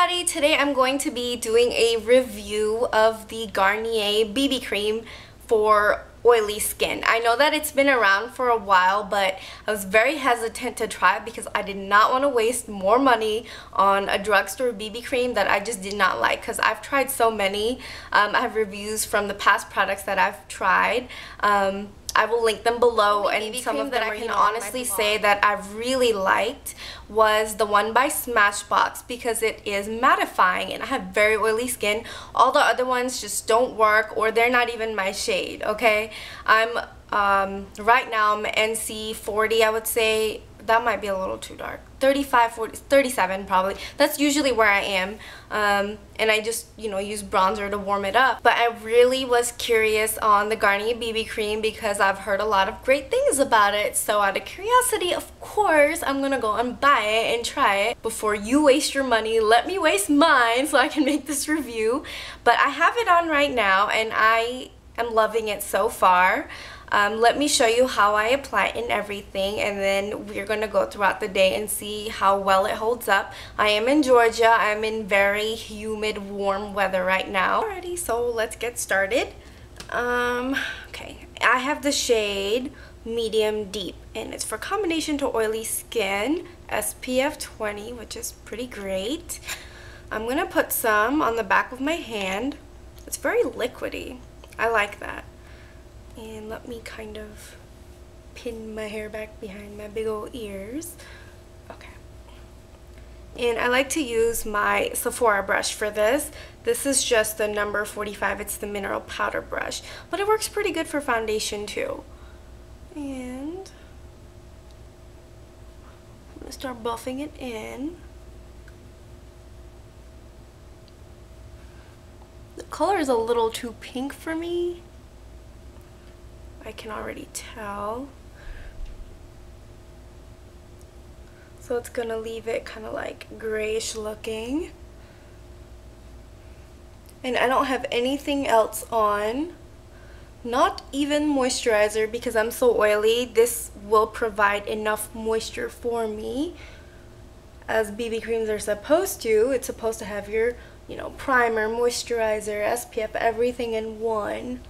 everybody, today I'm going to be doing a review of the Garnier BB cream for oily skin. I know that it's been around for a while, but I was very hesitant to try it because I did not want to waste more money on a drugstore BB cream that I just did not like, because I've tried so many. I have reviews from the past products that I've tried. I will link them below, and some of them I can honestly say that I've really liked was the one by Smashbox because it is mattifying and I have very oily skin. All the other ones just don't work, or they're not even my shade, okay? I'm right now I'm NC 40, I would say. That might be a little too dark. 35, 40, 37 probably. That's usually where I am. And I just, use bronzer to warm it up. But I really was curious on the Garnier BB cream because I've heard a lot of great things about it. So out of curiosity, of course, I'm gonna go and buy it and try it. Before you waste your money, let me waste mine so I can make this review. But I have it on right now and I am loving it so far. Let me show you how I apply it and everything, and then we're going to go throughout the day and see how well it holds up. I am in Georgia. I'm in very humid, warm weather right now. Alrighty, so let's get started. Okay, I have the shade Medium Deep, and it's for combination to oily skin, SPF 20, which is pretty great. I'm going to put some on the back of my hand. It's very liquidy. I like that. And let me kind of pin my hair back behind my big old ears. Okay. And I like to use my Sephora brush for this. This is just the number 45. It's the mineral powder brush. But it works pretty good for foundation too. And I'm going to start buffing it in. The color is a little too pink for me. I can already tell. So it's gonna leave it kind of like grayish looking. And I don't have anything else on. Not even moisturizer because I'm so oily. This will provide enough moisture for me. As BB creams are supposed to. It's supposed to have your, primer, moisturizer, SPF, everything in one.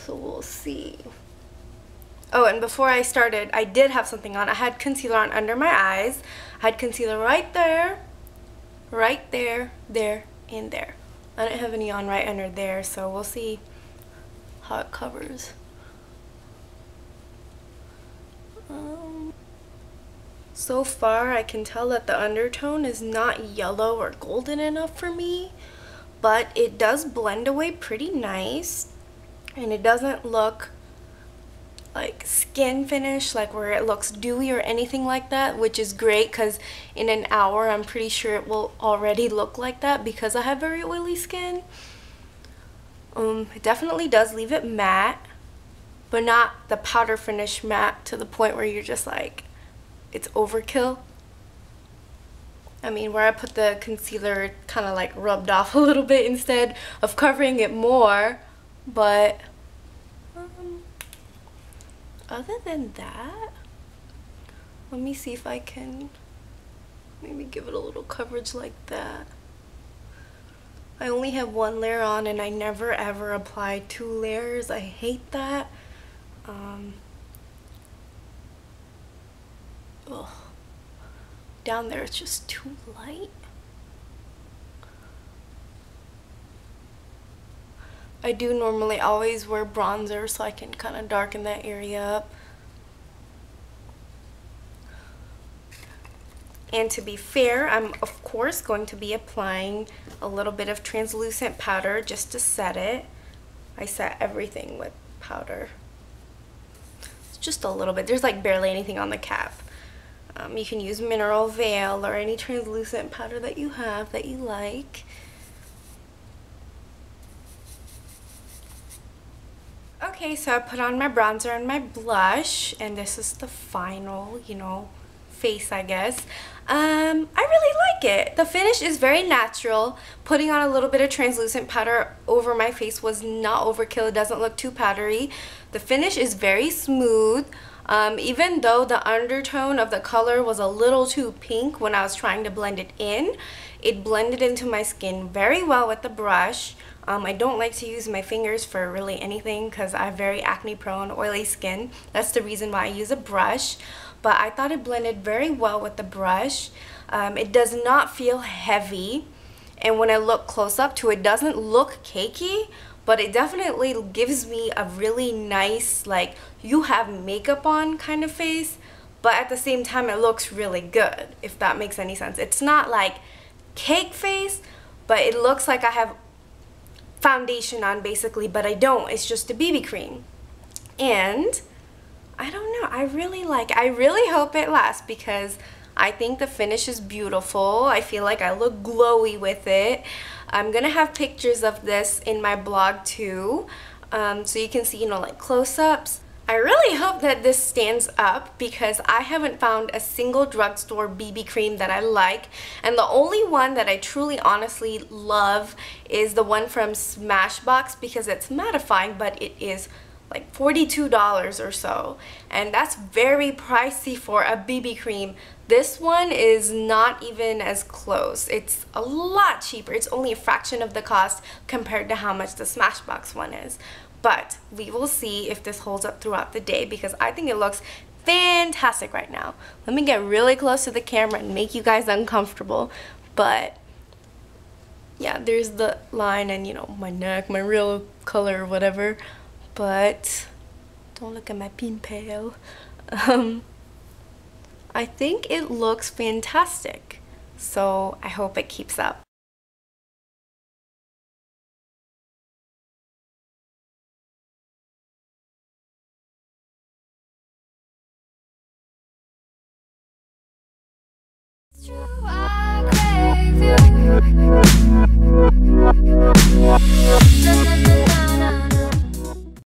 So we'll see. Oh, and before I started, I did have something on. I had concealer on under my eyes. I had concealer right there, there, and there. I didn't have any on right under there, so we'll see how it covers. So far, I can tell that the undertone is not yellow or golden enough for me, but it does blend away pretty nice. And it doesn't look like skin finish, like where it looks dewy or anything like that, which is great because in an hour I'm pretty sure it will already look like that because I have very oily skin. It definitely does leave it matte, but not the powder finish matte to the point where you're just like, it's overkill. I mean, where I put the concealer, it kind of like rubbed off a little bit instead of covering it more. But other than that, let me see if I can maybe give it a little coverage like that. I only have one layer on and I never ever apply 2 layers. I hate that. Ugh. Down there it's just too light. I do normally always wear bronzer so I can kind of darken that area up. And to be fair, I'm of course going to be applying a little bit of translucent powder just to set it. I set everything with powder. It's just a little bit. There's like barely anything on the cap. You can use Mineral Veil or any translucent powder that you have that you like. Okay, so I put on my bronzer and my blush, and this is the final, face, I guess. I really like it. The finish is very natural. Putting on a little bit of translucent powder over my face was not overkill. It doesn't look too powdery. The finish is very smooth. Even though the undertone of the color was a little too pink when I was trying to blend it in, it blended into my skin very well with the brush. I don't like to use my fingers for really anything because I have very acne prone, oily skin. That's the reason why I use a brush. But I thought it blended very well with the brush. It does not feel heavy. And when I look close up to it, doesn't look cakey, but it definitely gives me a really nice, like, you have makeup on kind of face, but at the same time it looks really good, if that makes any sense. It's not like cake face, but it looks like I have foundation on basically, but I don't. It's just a BB cream. And I don't know, I really hope it lasts because I think the finish is beautiful. I feel like I look glowy with it. I'm gonna have pictures of this in my blog too, so you can see, you know, like close-ups. I really hope that this stands up because I haven't found a single drugstore BB cream that I like, and the only one that I truly honestly love is the one from Smashbox because it's mattifying, but it is like $42 or so, and that's very pricey for a BB cream. This one is not even as close. It's a lot cheaper. It's only a fraction of the cost compared to how much the Smashbox one is. But we will see if this holds up throughout the day because I think it looks fantastic right now. Let me get really close to the camera and make you guys uncomfortable. But yeah, there's the line and, you know, my neck, my real color or whatever. But don't look at my pin pale. I think it looks fantastic. So I hope it keeps up.